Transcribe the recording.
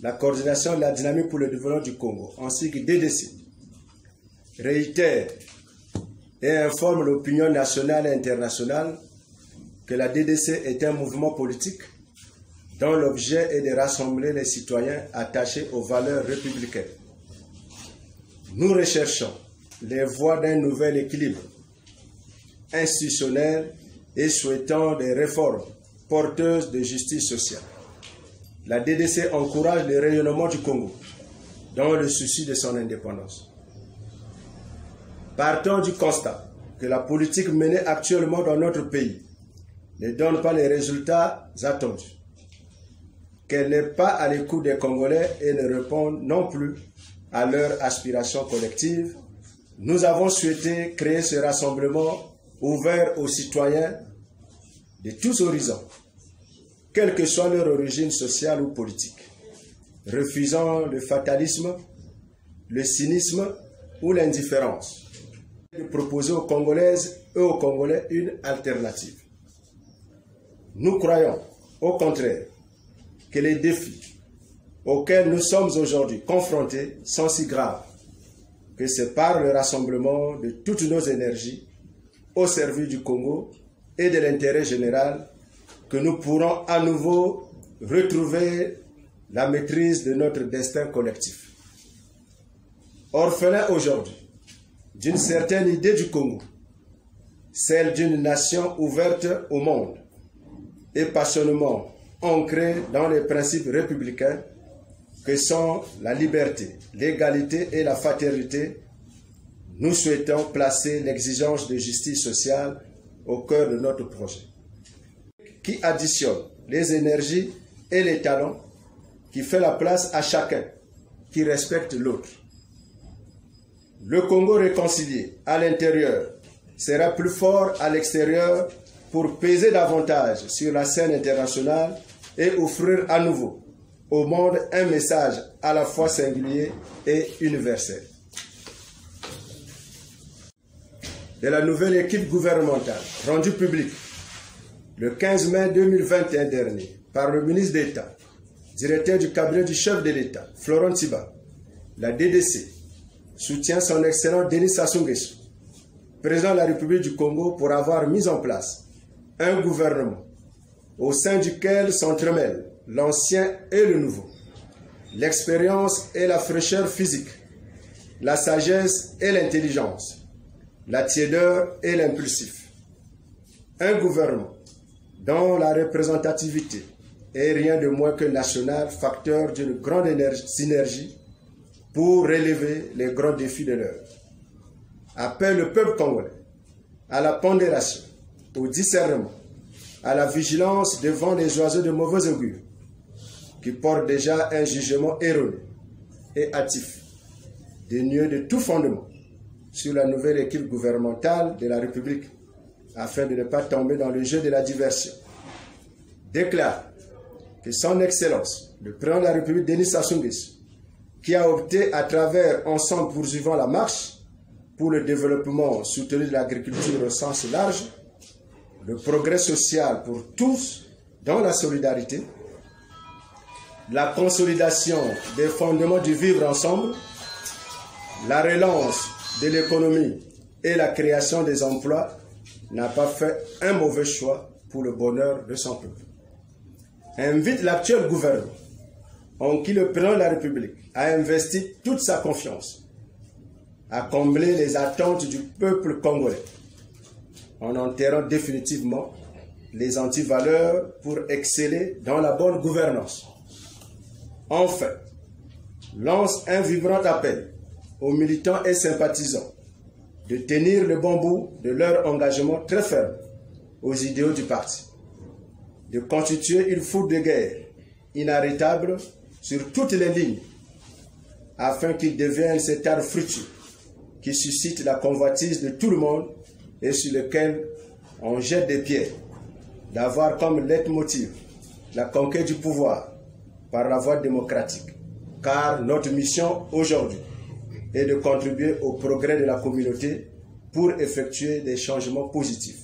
la coordination de la dynamique pour le développement du Congo, ainsi que DDC, réitère et informe l'opinion nationale et internationale que la DDC est un mouvement politique dont l'objet est de rassembler les citoyens attachés aux valeurs républicaines. Nous recherchons les voies d'un nouvel équilibre institutionnel et souhaitons des réformes porteuses de justice sociale. La DDC encourage le rayonnement du Congo dans le souci de son indépendance. Partons du constat que la politique menée actuellement dans notre pays ne donne pas les résultats attendus, qu'elle n'est pas à l'écoute des Congolais et ne répond non plus à leurs aspirations collectives. Nous avons souhaité créer ce rassemblement ouvert aux citoyens de tous horizons, quelle que soit leur origine sociale ou politique, refusant le fatalisme, le cynisme ou l'indifférence, de proposer aux Congolaises et aux Congolais une alternative. Nous croyons, au contraire, que les défis auxquels nous sommes aujourd'hui confrontés sont si graves que c'est par le rassemblement de toutes nos énergies au service du Congo et de l'intérêt général que nous pourrons à nouveau retrouver la maîtrise de notre destin collectif. Orphelin aujourd'hui d'une certaine idée du Congo, celle d'une nation ouverte au monde et passionnément ancrée dans les principes républicains que sont la liberté, l'égalité et la fraternité, nous souhaitons placer l'exigence de justice sociale au cœur de notre projet, qui additionne les énergies et les talents, qui fait la place à chacun, qui respecte l'autre. Le Congo réconcilié à l'intérieur sera plus fort à l'extérieur pour peser davantage sur la scène internationale et offrir à nouveau au monde un message à la fois singulier et universel. De la nouvelle équipe gouvernementale rendue publique le 15 mai 2021 dernier par le ministre d'État, directeur du cabinet du chef de l'État, Florent Tchiba, la DDC soutient son excellent Denis Sassou Nguesso, président de la République du Congo, pour avoir mis en place un gouvernement au sein duquel s'entremêlent l'ancien et le nouveau, l'expérience et la fraîcheur physique, la sagesse et l'intelligence, la tiédeur et l'impulsif. Un gouvernement dont la représentativité est rien de moins que national, facteur d'une grande synergie pour relever les grands défis de l'heure. Appelle le peuple congolais à la pondération, au discernement, à la vigilance devant les oiseaux de mauvais augure qui portent déjà un jugement erroné et hâtif, dénué de tout fondement, sur la nouvelle équipe gouvernementale de la République, afin de ne pas tomber dans le jeu de la diversion. Déclare que son Excellence, le président de la République, Denis Sassou Nguesso, qui a opté à travers Ensemble poursuivant la marche pour le développement soutenu de l'agriculture au sens large, le progrès social pour tous dans la solidarité, la consolidation des fondements du vivre ensemble, la relance de l'économie et la création des emplois, n'a pas fait un mauvais choix pour le bonheur de son peuple. Invite l'actuel gouvernement, en qui le président de la République a investi toute sa confiance, à combler les attentes du peuple congolais, en enterrant définitivement les antivaleurs pour exceller dans la bonne gouvernance. Enfin, lance un vibrant appel aux militants et sympathisants de tenir le bon bout de leur engagement très ferme aux idéaux du parti, de constituer une foule de guerre inarrêtable sur toutes les lignes, afin qu'ils deviennent cet arbre fructueux qui suscite la convoitise de tout le monde et sur lequel on jette des pierres, d'avoir comme leitmotiv la conquête du pouvoir par la voie démocratique, car notre mission aujourd'hui est de contribuer au progrès de la communauté pour effectuer des changements positifs.